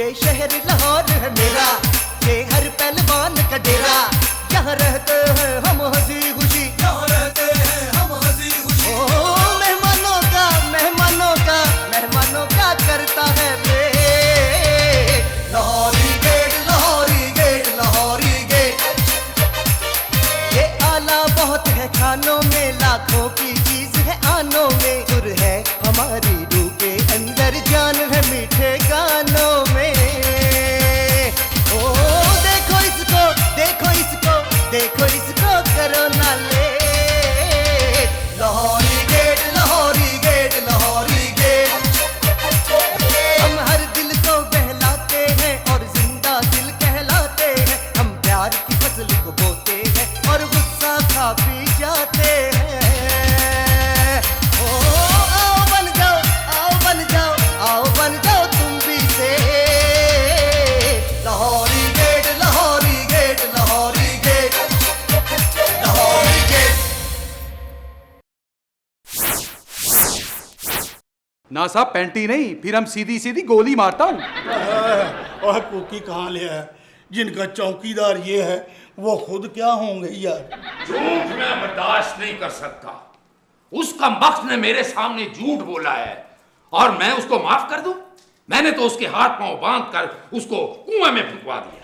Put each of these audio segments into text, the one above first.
ये शहर लाहौर है मेरा, ये हर पहलवान का डेरा। यहाँ रहते हैं हम हंसी खुशी, यहाँ रहते हैं हम हंसी खुशी। ओ मेहमानों का करता है प्रेम। Lahori gate, Lahori gate, Lahori gate. ये आला बहुत है खानों में, लाखों की चीज है आनों में। सुर है हमारी रूह के अंदर, जान है मीठे गानों में। ओ देखो इसको, देखो इसको, देखो इसको, करो ना ले। Lahori gate, Lahori gate, Lahori gate. हम हर दिल को बहलाते हैं और जिंदा दिल कहलाते हैं। हम प्यार की फसल को बोते हैं और गुस्सा खा पी जाते हैं। ओ आओ बन जाओ, आओ बन जाओ, आओ बन जाओ तुम भी से। Lahori gate, Lahori gate, Lahori gate, Lahori gate. ना साहब पैंटी नहीं, फिर हम सीधी सीधी गोली मारता हूँ। और कुकी कहाँ ले है? जिनका चौकीदार ये है वो खुद क्या होंगे यार। झूठ मैं बर्दाश्त नहीं कर सकता। उसका मख्त ने मेरे सामने झूठ बोला है और मैं उसको माफ कर दूं? मैंने तो उसके हाथ पांव बांध कर उसको कुएं में फुंकवा दिया।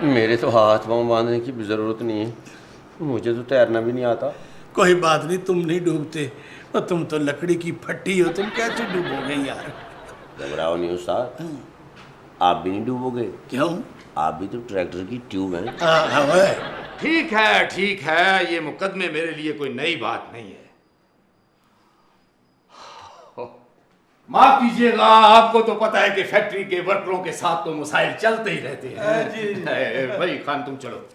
मेरे तो हाथ पांव बांधने की भी जरूरत नहीं है, मुझे तो तैरना भी नहीं आता। कोई बात नहीं, तुम नहीं डूबते, और तुम तो लकड़ी की फट्टी हो, तुम कैसे डूबोगे यार। घबराओ नहीं उस्ताद, आप भी नहीं डूबोगे। क्यों? आप भी तो ट्रैक्टर की ट्यूब हैं। ठीक है, ये मुकदमे मेरे लिए कोई नई बात नहीं है। माफ कीजिएगा, आपको तो पता है कि फैक्ट्री के वर्करों के साथ तो मसाइल चलते ही रहते हैं। भाई खान तुम चलो।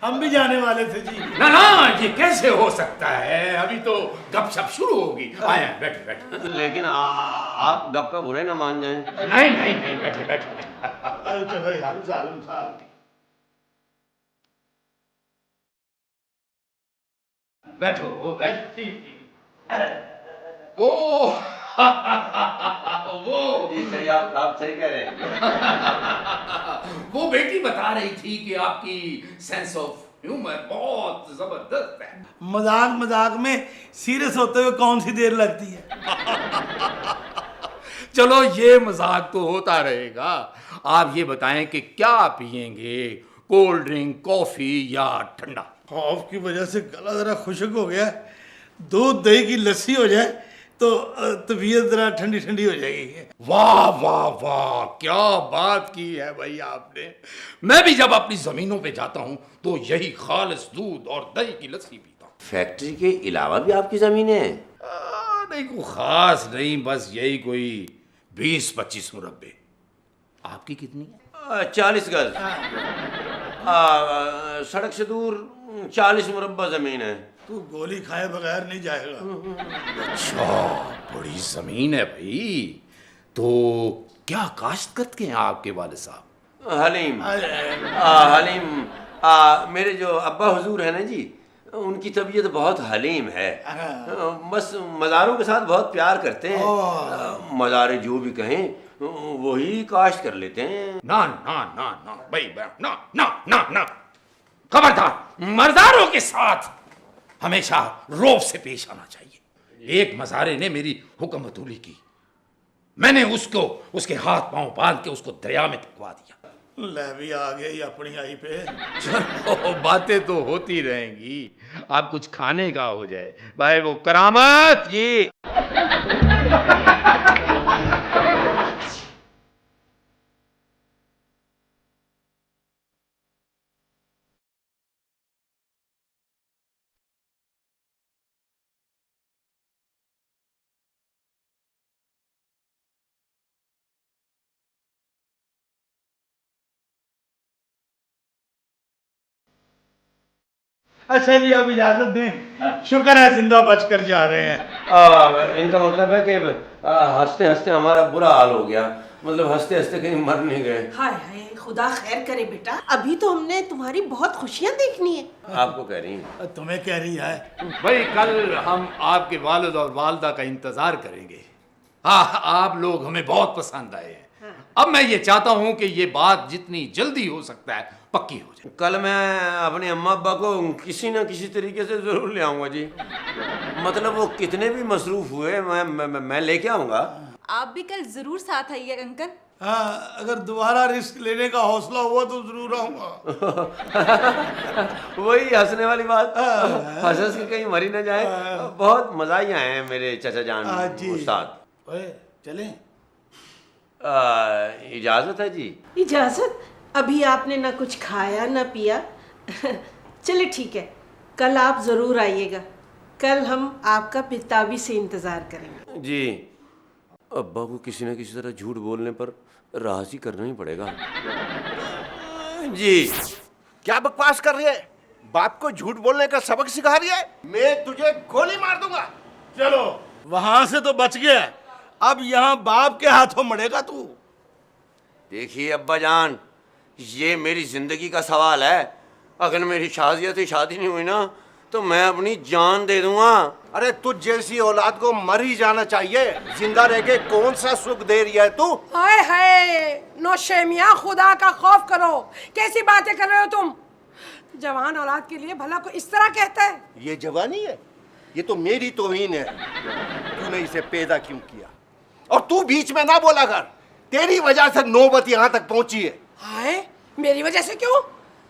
हम भी जाने वाले थे जी। ना ये कैसे हो सकता है, अभी तो गपशप शुरू होगी। आए बैठे। लेकिन आप गप का बुरे ना मान जाएं। नहीं बैठे। बैठो। वो आप सही कह रहे हैं। वो बेटी बता रही थी कि आपकी सेंस ऑफ ह्यूमर बहुत जबरदस्त है। मजाक में सीरियस होते हुए कौन सी देर लगती है। चलो ये मजाक तो होता रहेगा। आप ये बताएं कि क्या पिएंगे, कोल्ड ड्रिंक, कॉफी या ठंडा? खौफ की वजह से गला जरा खुशक हो गया, दूध दही की लस्सी हो जाए तो तबीयत जरा ठंडी ठंडी हो जाएगी। वाह क्या बात की है भाई आपने। मैं भी जब अपनी जमीनों पे जाता हूँ तो यही खालिस दूध और दही की लस्सी पीता हूँ। फैक्ट्री के अलावा भी आपकी जमीन है? नहीं कोई खास नहीं, बस यही कोई 20-25 मुरब्बे। आपकी कितनी है? 40 गज। सड़क से दूर 40 मुरब्बा जमीन है। तू गोली खाए बगैर नहीं जाएगा। अच्छा, बड़ी जमीन है भाई। तो क्या काश्त करते हैं आपके वाले साहब? हलीम। मेरे जो अब्बा हुजूर है ना जी, उनकी तबीयत बहुत हलीम है। बस मज़ारों के साथ बहुत प्यार करते हैं। मज़ारे जो भी कहें वही काश्त कर लेते हैं। ना भाई ना, खबरदार। मज़ारों के साथ हमेशा रौब से पेश आना चाहिए। एक मज़ारे ने मेरी हुक्म अतूली की, मैंने उसको उसके हाथ पांव बांध के उसको दरिया में फेंकवा दिया। ले भी आ गई अपनी आई पे। चलो बातें तो होती रहेंगी, आप कुछ खाने का हो जाए भाई। वो करामत ये अच्छा जी, अब इजाजत दें। शुक्र है जिंदा बचकर जा रहे हैं। इनका मतलब है कि हंसते हंसते हमारा बुरा हाल हो गया, मतलब हंसते हंसते कहीं मर नहीं गए। हाय हाय, खुदा खैर करे बेटा। अभी तो हमने तुम्हारी बहुत खुशियां देखनी है। आपको कह रही हैं? तुम्हें कह रही है भाई। कल हम आपके वालिद और वालदा का इंतजार करेंगे। हाँ, आप लोग हमें बहुत पसंद आए हैं। अब मैं ये चाहता हूं कि ये बात जितनी जल्दी हो सकता है पक्की हो जाए। कल मैं अपने अम्मा अब्बा को किसी न किसी तरीके से जरूर ले आऊंगा जी। मतलब वो कितने भी मसरूफ हुए मैं लेके आऊंगा। आप भी कल जरूर साथ आइएगा अंकल। हाँ, अगर दोबारा रिस्क लेने का हौसला हुआ तो जरूर आऊंगा। वही हंसने वाली बात, हंस हंस के कहीं मरी ना जाए। बहुत मजा ही आए हैं मेरे चाचा जान उस्ताद। ओए चलें? इजाजत है जी। इजाजत? अभी आपने ना कुछ खाया ना पिया। चले ठीक है, कल आप जरूर आइएगा। कल हम आपका पिताबी से इंतजार करेंगे। जी, अब्बा को किसी न किसी तरह झूठ बोलने पर राजी करना ही पड़ेगा। जी। क्या बकवास कर रही है? बाप को झूठ बोलने का सबक सिखा रही है? मैं तुझे गोली मार दूंगा। चलो, वहां से तो बच गया, अब यहाँ बाप के हाथों मरेगा तू। देखिए अब्बा जान, ये मेरी जिंदगी का सवाल है। अगर मेरी शादी नहीं हुई ना तो मैं अपनी जान दे दूंगा। अरे तुझ जैसी औलाद को मर ही जाना चाहिए, जिंदा रह के कौन सा सुख दे रही है तू? हाय हाय नौशे मियां, खुदा का खौफ करो, कैसी बातें कर रहे हो तुम? जवान औलाद के लिए भला को इस तरह कहता है? ये जवानी है? ये तो मेरी तौहीन है। तूने इसे पैदा क्यों किया? और तू बीच में ना बोला कर, तेरी वजह से नौबत यहाँ तक पहुंची है। हाय, मेरी वजह से क्यों?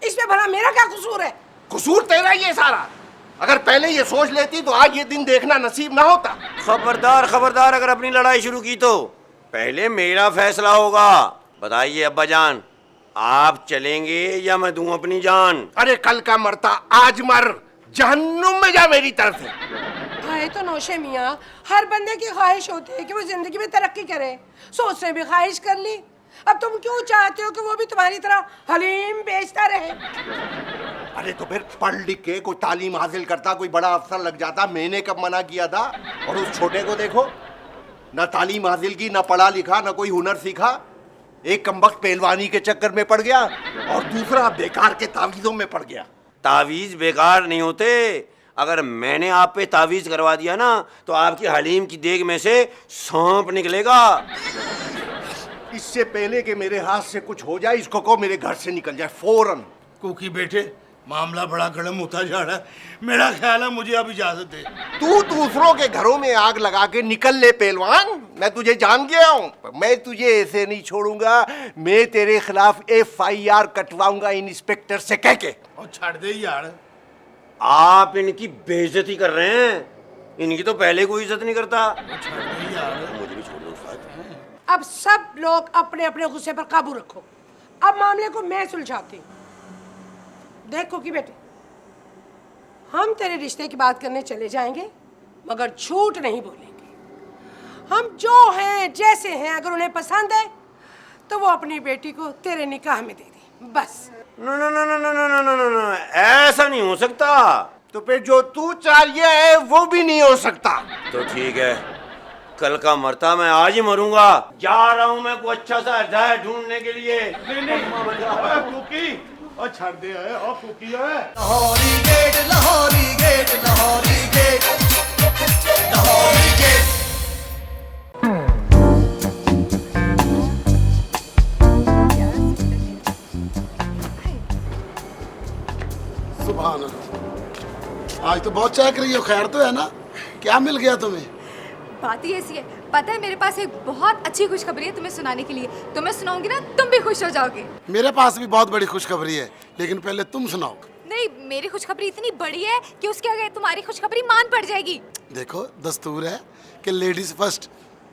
इसमें भला मेरा क्या कसूर है? कसूर तेरा ही है सारा। अगर पहले ये सोच लेती तो आज ये दिन देखना नसीब ना होता। खबरदार खबरदार, अगर अपनी लड़ाई शुरू की तो पहले मेरा फैसला होगा। बताइए अब्बा जान, आप चलेंगे या मैं दूं अपनी जान? अरे कल का मरता आज मर, जहन्नुम में जा मेरी तरफ से। हाय तो नौशे मियां, हर बंदे की ख्वाहिश होती है कि वो जिंदगी में तरक्की करे। सोच से भी ख्वाहिश कर ली, अब तुम क्यों चाहते हो कि वो भी तुम्हारी तरह हलीम बेचता रहे? अरे तो फिर पढ़ लिख के कोई तालीम हासिल करता, कोई बड़ा अफसर लग जाता। मैंने कब मना किया था? और उस छोटे को देखो, ना तालीम हासिल की, ना पढ़ा लिखा, ना कोई हुनर सीखा। एक कमबख्त पहलवानी के चक्कर में पड़ गया और दूसरा बेकार के तावीज़ों में पड़ गया। तावीज बेकार नहीं होते। अगर मैंने आप पे तावीज करवा दिया ना तो आपकी हलीम की देग में से सांप निकलेगा। इससे पहले कि मेरे हाथ से कुछ हो जाए, इसको कहो मेरे घर से निकल जाए फौरन। कुकी बेटे, मामला बड़ा गर्म होता जा रहा है। मेरा ख्याल है मुझे अब इजाजत दे। तू दूसरों के घरों में आग लगा के निकल ले पहलवान, मैं तुझे जान गया हूँ। मैं तुझे ऐसे नहीं छोड़ूंगा। मैं तेरे खिलाफ FIR कटवाऊंगा इंस्पेक्टर से कह के। और छाड़ दे यार। आप इनकी बेइज्जती कर रहे हैं। इनकी तो पहले कोई इज्जत नहीं करता। छाड़ दे यार। मुझे भी छोड़ दो उस्ताद। अब सब लोग अपने अपने गुस्से पर काबू रखो। अब मामले को मैं सुलझाती हूँ। देख कुकी बेटे, हम तेरे रिश्ते की बात करने चले जाएंगे, मगर झूठ नहीं बोलेंगे। हम जो हैं जैसे हैं, अगर उन्हें पसंद है तो वो अपनी बेटी को तेरे निकाह में दे दे, बस। No no no no no no no no no, ऐसा नहीं हो सकता। तो फिर जो तू चाहिए है वो भी नहीं हो सकता। तो ठीक है, कल का मरता मैं आज ही मरूंगा। जा रहा हूँ मैं कोई अच्छा सा हृदय ढूंढने के लिए। और छाड़ दे है, और कुकी है। Lahori gate, Lahori gate, Lahori gate, Lahori gate. सुभान अल्लाह, आज तो बहुत चहक रही हो। खैर तो है ना? क्या मिल गया तुम्हें? बात ही ऐसी है, पता है मेरे पास एक बहुत अच्छी खुशखबरी है तुम्हें सुनाने के लिए। तो मैं सुनाऊंगी ना, तुम भी खुश हो जाओगे। मेरे पास भी बहुत बड़ी खुशखबरी है, लेकिन पहले तुम सुनाओ। नहीं, मेरी खुशखबरी इतनी बड़ी है कि उसके आगे तुम्हारी खुशखबरी मान पड़ जाएगी। देखो, दस्तूर है कि लेडीज फर्स्ट।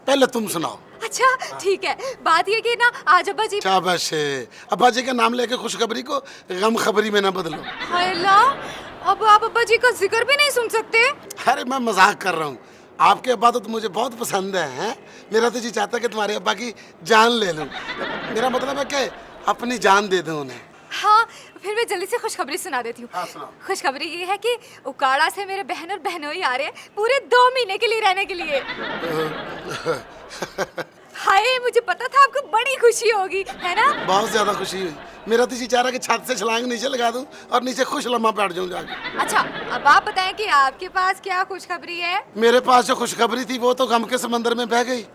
पहले तुम सुनाओ। अच्छा ठीक है, बात ये कि ना आज अब्बा जी। शाबाश, अब्बा जी का नाम लेके खुशखबरी को गम खबरी में ना बदलो। हाय अल्लाह, अब आप अब्बा जी का जिक्र भी नहीं सुन सकते। अरे मैं मजाक कर रहा हूँ। आपके अब्बा तो मुझे बहुत पसंद है। मेरा तो जी चाहता है कि तुम्हारे अब्बा की जान ले लूं। मेरा मतलब है कि अपनी जान दे दूं उन्हें। हाँ, फिर मैं जल्दी से खुशखबरी सुना देती हूँ। हाँ, सुनाओ। खुशखबरी ये है कि उकाड़ा से मेरे बहन और बहनोई आ रहे हैं पूरे 2 महीने के लिए रहने के लिए। हाय, मुझे पता था आपको बड़ी खुशी होगी, है ना? बहुत ज्यादा खुशी हुई। मेरा तो जी चाह रहा कि छत से छलांग नीचे लगा दूं और नीचे खुश लम्हा बैठ जाऊं जाके। अच्छा, अब आप बताएं कि आपके पास क्या खुशखबरी है? मेरे पास जो खुशखबरी थी वो तो गम के समंदर में बह गई।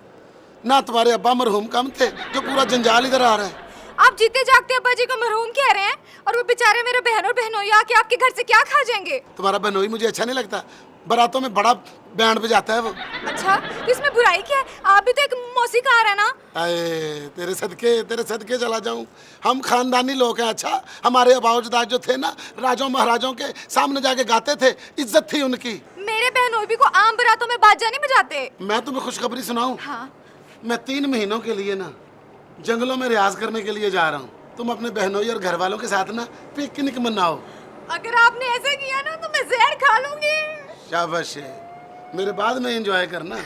ना तुम्हारे अब्बा मरहूम कम थे जो पूरा जंजाल इधर आ रहा है। आप जीते जागते अब्बा जी को मरहूम कह रहे हैं और वो बेचारे मेरे बहन और बहनोई आके आपके घर से क्या खा जाएंगे? तुम्हारा बहनोई मुझे अच्छा नहीं लगता, बारातों में बड़ा बैंड बजाता है वो। अच्छा, तो इसमें बुराई क्या है? आप भी तो एक मौसीकार है ना। अरे तेरे सदके चला जाऊं। हम खानदानी लोग हैं। अच्छा, हमारे आबाओ-अजदाद जो थे ना, राजों महाराजों के सामने जाके गाते थे, इज्जत थी उनकी। मेरे बहनोई भी को आम बारातों में बाजा नहीं बजाते। मैं तुम्हें खुशखबरी सुनाऊं? हाँ। मैं 3 महीनों के लिए ना जंगलों में रियाज करने के लिए जा रहा हूँ। तुम अपने बहनोई और घर वालों के साथ ना पिकनिक मनाओ। अगर आपने ऐसा किया ना तो मैं जहर खा लूंगी। शाबाश है, मेरे बाद में एंजॉय करना।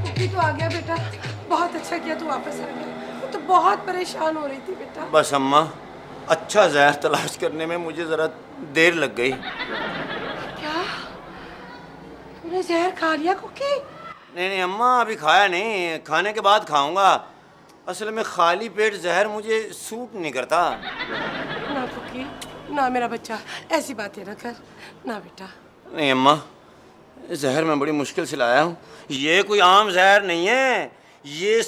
पुप्पी तो आ गया बेटा, बहुत अच्छा किया तू वापस आ गया। वो तो बहुत परेशान हो रही थी बेटा। बस अम्मा, अच्छा जहर तलाश करने में मुझे ज़रा देर लग गई। क्या तूने जहर खा लिया कुकी? नहीं अम्मा, अभी खाया नहीं, खाने के बाद खाऊंगा। असल में खाली पेट जहर मुझे सूट नहीं करता। ना कुकी, ना मेरा बच्चा, ऐसी बातें ना कर ना बेटा। नहीं अम्मा, जहर मैं बड़ी मुश्किल से लाया हूँ। ये कोई आम जहर नहीं है, ये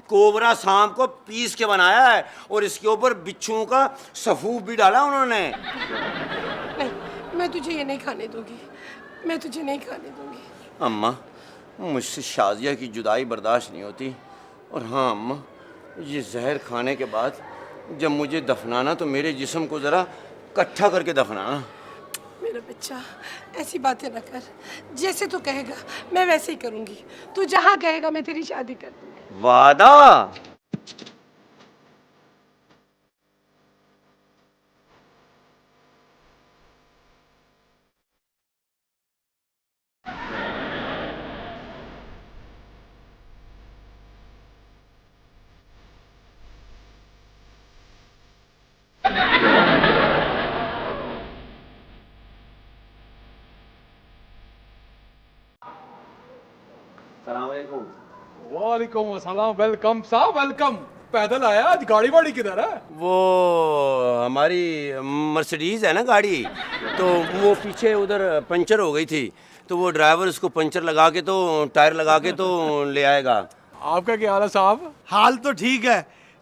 कोबरा सांप को पीस के बनाया है और इसके ऊपर बिच्छुओं का सफूफ भी डाला उन्होंने। नहीं, मैं तुझे ये नहीं खाने दूंगी, मैं तुझे नहीं खाने दूंगी। अम्मा, मुझसे शाजिया की जुदाई बर्दाश्त नहीं होती। और हाँ अम्मा, ये जहर खाने के बाद जब मुझे दफनाना तो मेरे जिस्म को ज़रा इकट्ठा करके दफनाना। मेरा बच्चा, ऐसी बातें ना कर। जैसे तू कहेगा मैं वैसे ही करूंगी। तू जहाँ कहेगा मैं तेरी शादी कर दूंगी। वादा? वालेकुम अस्सलाम। वेलकम साहब, वेलकम। पैदल आया, आज गाड़ी वाड़ी किधर है? वो हमारी मर्सिडीज है ना गाड़ी, तो वो पीछे उधर पंचर हो गई थी, तो वो ड्राइवर उसको पंचर लगा के तो टायर लगा के तो ले आएगा। आपका क्या हाल है साहब? हाल तो ठीक है,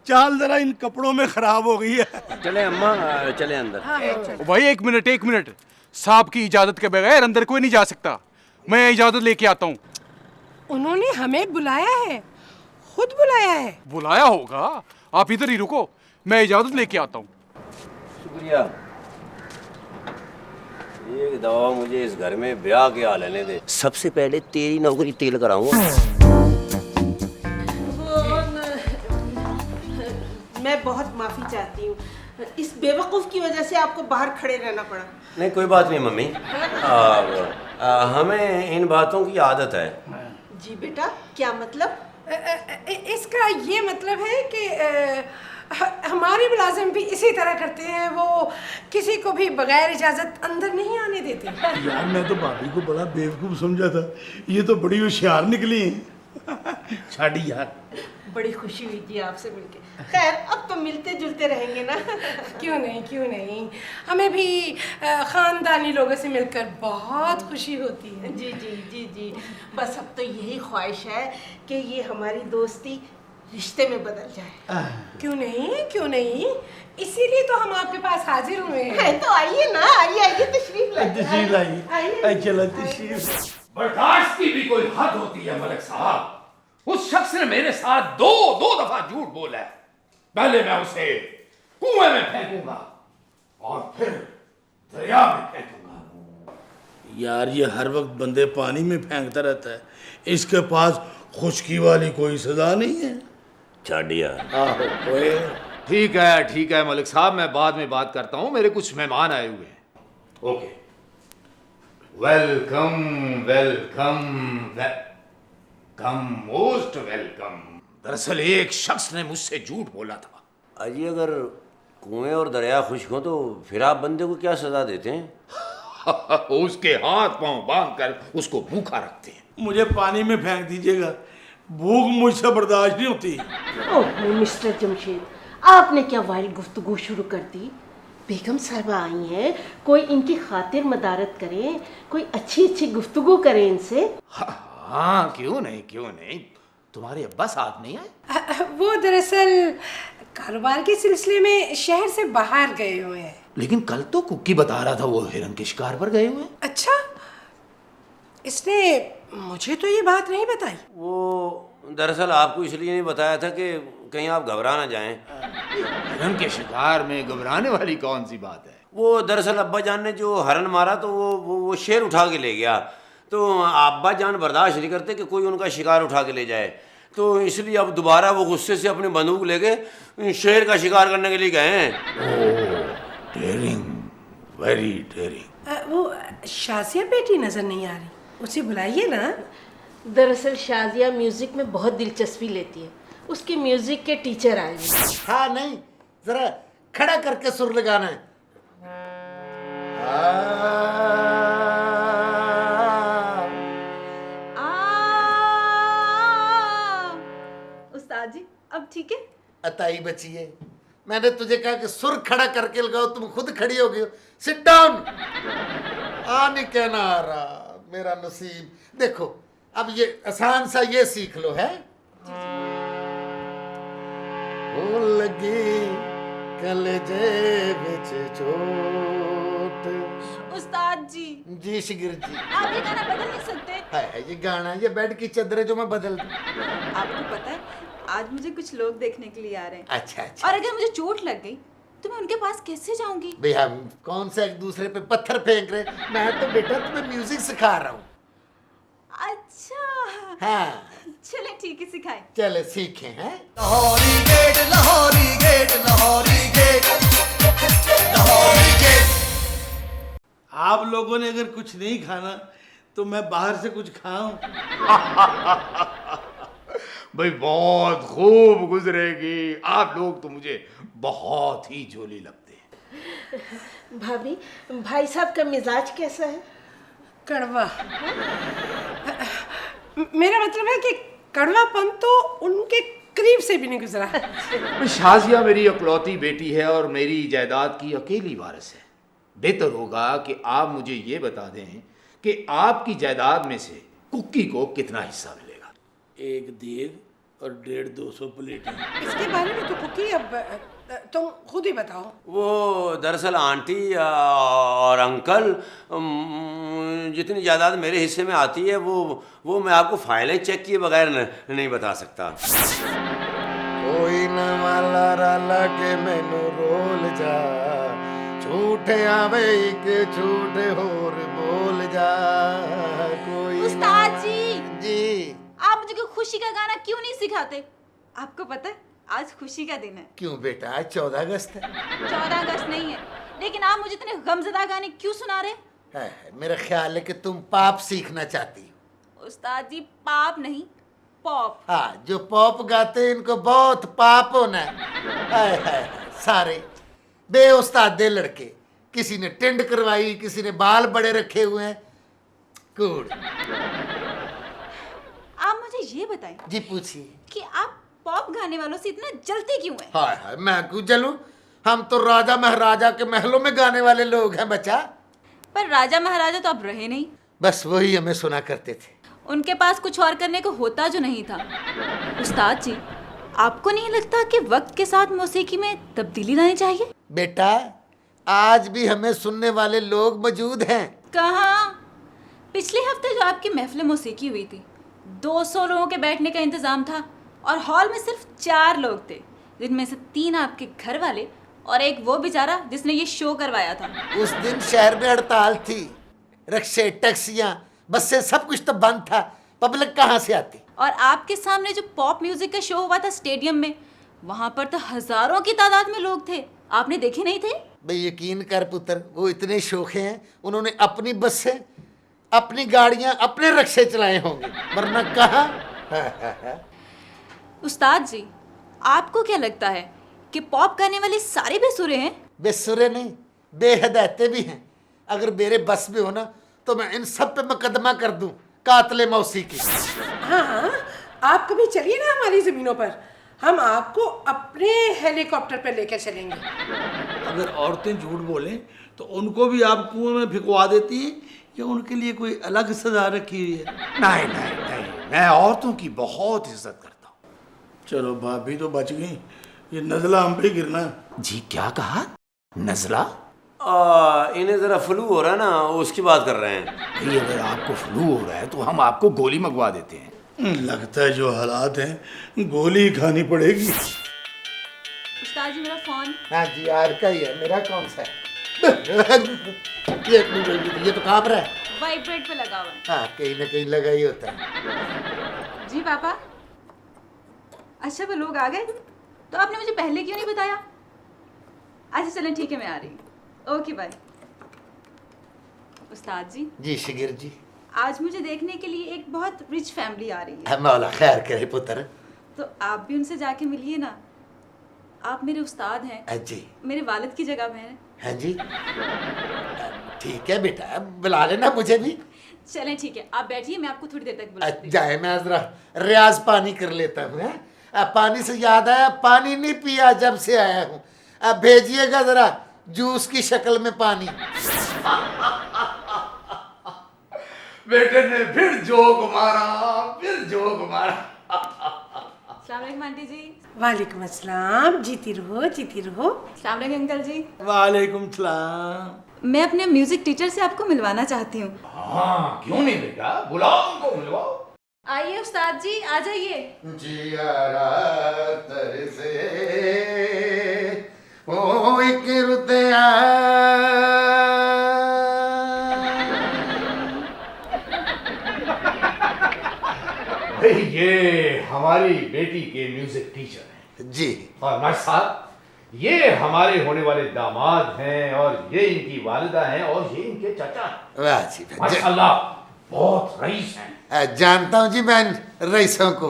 चाल जरा इन कपड़ों में खराब हो गई है। चले अम्मा, चले अंदर। भाई एक मिनट, साहब की इजाजत के बगैर अंदर कोई नहीं जा सकता। मैं इजाजत लेके आता हूँ। उन्होंने हमें बुलाया है, खुद बुलाया है। बुलाया होगा, आप इधर ही रुको, मैं इजाजत लेके आता हूँ। शुक्रिया। एक दवा मुझे इस घर में ब्याह के आ लेने दे। सबसे पहले तेरी नौकरी तेल कराऊंगा। मैं बहुत माफ़ी चाहती हूँ, इस बेवकूफ़ की वजह से आपको बाहर खड़े रहना पड़ा। नहीं कोई बात नहीं मम्मी, हमें इन बातों की आदत है। जी बेटा, क्या मतलब? इसका ये मतलब है कि हमारे मुलाजिम भी इसी तरह करते हैं, वो किसी को भी बगैर इजाज़त अंदर नहीं आने देते। यार मैं तो भाभी को बड़ा बेवकूफ़ समझा था, ये तो बड़ी होशियार निकली है। छाड़ी यार, बड़ी खुशी हुई थी आपसे मिलके। खैर अब तो मिलते जुलते रहेंगे ना। क्यों नहीं, हमें भी ख़ानदानी लोगों से मिलकर बहुत खुशी होती है। जी, बस अब तो यही ख्वाहिश है कि ये हमारी दोस्ती रिश्ते में बदल जाए। क्यों नहीं, इसीलिए तो हम आपके पास हाजिर हुए हैं। तो आइए ना, आइए तशरीफ लाइए। चलो तशरीफ। बर्दाश्त की भी कोई हद होती है मलिक साहब। उस शख्स ने मेरे साथ दो दफा झूठ बोला है। पहले मैं उसे कुएं में फेंकूंगा और फिर दरिया में फेंकूंगा। यार ये हर वक्त बंदे पानी में फेंकता रहता है, इसके पास खुशकी वाली कोई सजा नहीं है। छाड़िया। ठीक है मलिक साहब, मैं बाद में बात करता हूँ, मेरे कुछ मेहमान आए हुए हैं। Okay, welcome most welcome. दरअसल एक शख्स ने मुझसे झूठ बोला था। अजी अगर कुएं और दरिया खुश्क हो तो फिर आप बंदे को क्या सजा देते हैं? उसके हाथ पांव बांधकर उसको भूखा रखते हैं। मुझे पानी में फेंक दीजिएगा, भूख मुझसे बर्दाश्त नहीं होती। ओह मिस्टर जमशेद, आपने क्या वाइल्ड गुफ्तगू शुरू कर दी? बेगम साहबा आई हैं, कोई इनकी खातिर मदारत करें, कोई अच्छी अच्छी गुफ्तगू करें इनसे। हाँ, क्यों नहीं। तुम्हारे अब्बा साथ नहीं आए? वो दरअसल कारोबार के सिलसिले में शहर से बाहर गए हुए हैं। लेकिन कल तो कुक्की बता रहा था वो हिरन के शिकार पर गए हुए हैं। अच्छा, इसने मुझे तो ये बात नहीं बताई। वो दरअसल आपको इसलिए नहीं बताया था कि कहीं आप घबरा ना जाएं। हिरन के शिकार में घबराने वाली कौन सी बात है? वो दरअसल अब्बा जान ने जो हरन मारा तो वो शेर उठा के ले गया, तो अब्बा जान बर्दाश्त नहीं करते कि कोई उनका शिकार उठा के ले जाए, तो इसलिए अब दोबारा वो गुस्से से अपनी बंदूक लेके शेर का शिकार करने के लिए गए हैं। Daring, very daring. वो शाजिया बेटी नजर नहीं आ रही, उसे बुलाइए ना। दरअसल शाजिया म्यूजिक में बहुत दिलचस्पी लेती है, उसके म्यूजिक के टीचर आए हैं। हाँ नहीं, जरा खड़ा करके सुर लगाना है। उस्ताद जी अब ठीक है? अताई बची है, मैंने तुझे कहा कि सुर खड़ा करके लगाओ, तुम खुद खड़ी हो गई हो। Sit down. नहीं कहना आ रहा, मेरा नसीब। देखो अब ये आसान सा ये सीख लो है। ओ लगी कलेजे विच चोट। उस्ताद जी जी शिगिर जी, आप ये गाना बदल नहीं सकते? है ये गाना, ये बेड की चादर है जो मैं बदल दूं। आपको पता है आज मुझे कुछ लोग देखने के लिए आ रहे हैं। अच्छा अच्छा। और अगर मुझे चोट लग गई तो मैं उनके पास कैसे जाऊंगी? भाई हम कौन सा एक दूसरे पे पत्थर फेंक रहे, मैं तो बेटा तुम्हें म्यूजिक सिखा रहा हूँ। अच्छा हाँ चले ठीक है, सिखाए। चले सीखे हैं। Lahori gate Lahori gate Lahori gate Lahori gate. आप लोगों ने अगर कुछ नहीं खाना तो मैं बाहर से कुछ खाऊं। भाई बहुत खूब गुजरेगी, आप लोग तो मुझे बहुत ही जोली लगते हैं। भाभी, भाई साहब का मिजाज कैसा है? कड़वा। मेरा मतलब है कि कड़वापन तो उनके करीब से भी नहीं गुजरा। शाजिया मेरी इकलौती बेटी है और मेरी जायदाद की अकेली वारिस है। बेहतर होगा कि आप मुझे ये बता दें कि आपकी जायदाद में से कुक्की को कितना हिस्सा मिलेगा? एक देग और 150-200 प्लेटें। इसके बारे में तो कुकी अब तुम खुद ही बताओ। वो दरअसल आंटी और अंकल जितनी जायदाद मेरे हिस्से में आती है वो मैं आपको फाइलें चेक किए बगैर नहीं बता सकता। कोई न वाला रला के मैनू रोल जा, झूठे आवे के झूठे होर बोल जा। कोई उस्ताद जी आप मुझे कोई खुशी का गाना क्यों नहीं सिखाते? आपको पता है आज खुशी का दिन है। क्यों बेटा, आज 14 अगस्त है। 14 अगस्त नहीं है, लेकिन आप मुझे इतने गमज़दा गाने क्यों सुना रहे? मेरा ख्याल है कि तुम पाप सीखना चाहती हो। उस्ताद जी पाप नहीं, पॉप। हाँ, जो पॉप गाते हैं इनको बहुत पाप होना है। सारे बेउस्तादे लड़के, किसी ने टेंड करवाई, किसी ने बाल बड़े रखे हुए हैं। गुड। आप मुझे ये बताएं जी पूछिए कि आप पॉप गाने वालों से इतना जलते क्यों हैं? हाय हाय, मैं क्यों जलूं? हम तो राजा महाराजा के महलों में गाने वाले लोग हैं बच्चा। पर राजा महाराजा तो अब रहे नहीं। बस वही हमें सुना करते थे। उनके पास कुछ और करने को होता जो नहीं था। उस्ताद जी, आपको नहीं लगता कि वक्त के साथ मौसीकी में तब्दीली लानी चाहिए? बेटा, आज भी हमें सुनने वाले लोग मौजूद हैं। कहाँ? पिछले हफ्ते जो आपकी महफिल मौसीकी हुई थी, 200 लोगों के बैठने का इंतजाम था और हॉल में सिर्फ 4 लोग थे, जिनमें से 3 आपके घर वाले और एक वो बेचारा जिसने ये शो करवाया था। उस दिन शहर में हड़ताल थी, रिक्शे, टैक्सियां, बसें, सब कुछ तो बंद था। पब्लिक कहाँ से आती? और आपके सामने जो पॉप म्यूजिक का शो हुआ था स्टेडियम में, वहां पर तो हजारों की तादाद में लोग थे। आपने देखे नहीं थे? भाई यकीन कर पुत्र, वो इतने शोखे हैं, उन्होंने अपनी बसें, अपनी गाड़ियां, अपने रिक्शे चलाए होंगे, वरना कहाँ। उस्ताद जी, आपको क्या लगता है कि पॉप गाने वाले सारे बेसुरे हैं? बेसुरे नहीं, बेहदायते भी हैं। अगर मेरे बस में हो ना तो मैं इन सब पे मुकदमा कर दूं, कातले मौसीकी। हाँ, आप कभी चलिए ना हमारी जमीनों पर, हम आपको अपने हेलीकॉप्टर पर लेकर चलेंगे। अगर औरतें झूठ बोलें तो उनको भी आप कुएं में फिकवा देती हैं या उनके लिए कोई अलग सजा रखी हुई है? नहीं नहीं नहीं, मैं औरतों की बहुत इज्जत करता हूँ। चलो भाभी तो बच गई, ये नजला हम पे गिरना। जी क्या कहा? नजला? इन्हें जरा फ्लू हो रहा है ना, उसकी बात कर रहे हैं। भाई अगर आपको फ्लू हो रहा है तो हम आपको गोली मंगवा देते हैं। लगता है जो हालात हैं गोली खानी पड़ेगी। उस्ताद जी मेरा फोन। हाँ जी, यार का ही है, मेरा कौन सा है? ये तो कहाँ पर है? वाइब्रेट पे लगा हुआ है। हाँ, कहीं ना कहीं लगा ही होता है। जी पापा। अच्छा वो लोग आ गए, तो आपने मुझे पहले क्यों नहीं बताया? अच्छा चलें ठीक है, मैं आ रही हूँ। Okay bye. उस्ताद जी। जी शिगिर जी। आज मुझे देखने के लिए एक बहुत रिच फैमिली आ रही है। मौला खैर करे पुत्र। तो आप भी उनसे जाके मिलिए ना। आप मेरे उस्ताद हैं। जी। मेरे वालिद की जगह में हैं। हाँ जी, ठीक है बेटा, बुला लेना मुझे भी। चलें ठीक है, आप बैठिए, मैं आपको थोड़ी देर तक बुलाती हूँ। जाए, मैं जरा रियाज पानी कर लेता हूँ। पानी से याद आया, पानी नहीं पिया जब से आया हूँ। अब भेजिएगा जरा जूस की शक्ल में पानी। बेटे ने फिर जोक मारा, फिर जोक मारा। अस्सलाम वालेकुम आंटी जी। वालेकुम अस्सलाम, जीती रहो जीती रहो। अस्सलाम वालेकुम अंकल जी। वालेकुम सलाम। मैं अपने म्यूजिक टीचर से आपको मिलवाना चाहती हूँ। हाँ क्यों नहीं बेटा, बुलाओ उनको, मिलवाओ। आइए उस्ताद जी, आ जाइए। जियारा तरसे ओ एक रुतया ये हमारी बेटी के म्यूजिक टीचर हैं जी। और मास्टर साहब ये हमारे होने वाले दामाद हैं, और ये इनकी वालिदा हैं, और ये इनके चाचा हैं। वाह जी, माशाल्लाह बहुत रईस हैं। जानता हूँ जी मैं रईसों को।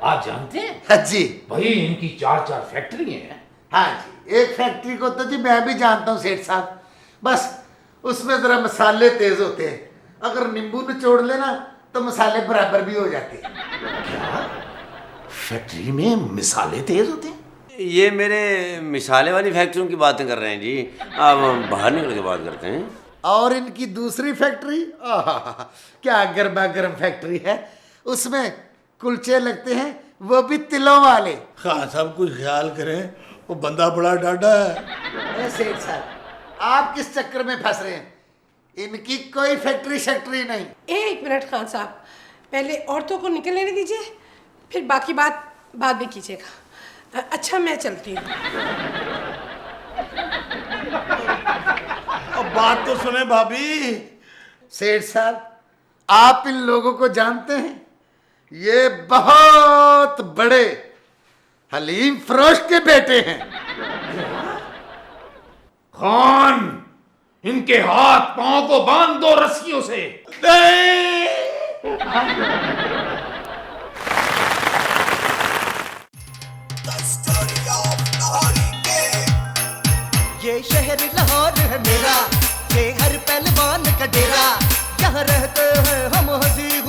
आप जानते हैं? जी भाई इनकी 4-4 फैक्ट्री हैं। हाँ जी, एक फैक्ट्री को तो जी मैं भी जानता हूँ सेठ साहब, बस उसमें जरा मसाले तेज होते हैं। अगर नींबू निचोड़ लेना तो मसाले बराबर भी हो जाते हैं। क्या फैक्ट्री में मिसाले तेज होते हैं? ये मेरे मिसाले वाली फैक्ट्रियों की बातें कर रहे हैं जी, आप बाहर निकल के बात करते हैं। और इनकी दूसरी फैक्ट्री, क्या गर्मा गर्म फैक्ट्री है, उसमें कुलचे लगते हैं, वो भी तिलों वाले। खान साहब कुछ ख्याल करें, वो बंदा बड़ा डाढ़ा है। सेठ साहब आप किस चक्कर में फंस रहे हैं? इनकी कोई फैक्ट्री शैक्ट्री नहीं। एक मिनट खान साहब, पहले औरतों को निकल लेने दीजिए, फिर बाकी बात बाद में कीजिएगा। अच्छा मैं चलती हूँ। अब बात तो सुने भाभी। सेठ साहब आप इन लोगों को जानते हैं? ये बहुत बड़े हलीम फरोश के बेटे हैं। खान इनके हाथ पांव को बांध दो रस्सियों से। ये शहर लाहौर है मेरा, ये हर पहलवान का डेरा, यहाँ रहते हैं हम हंसी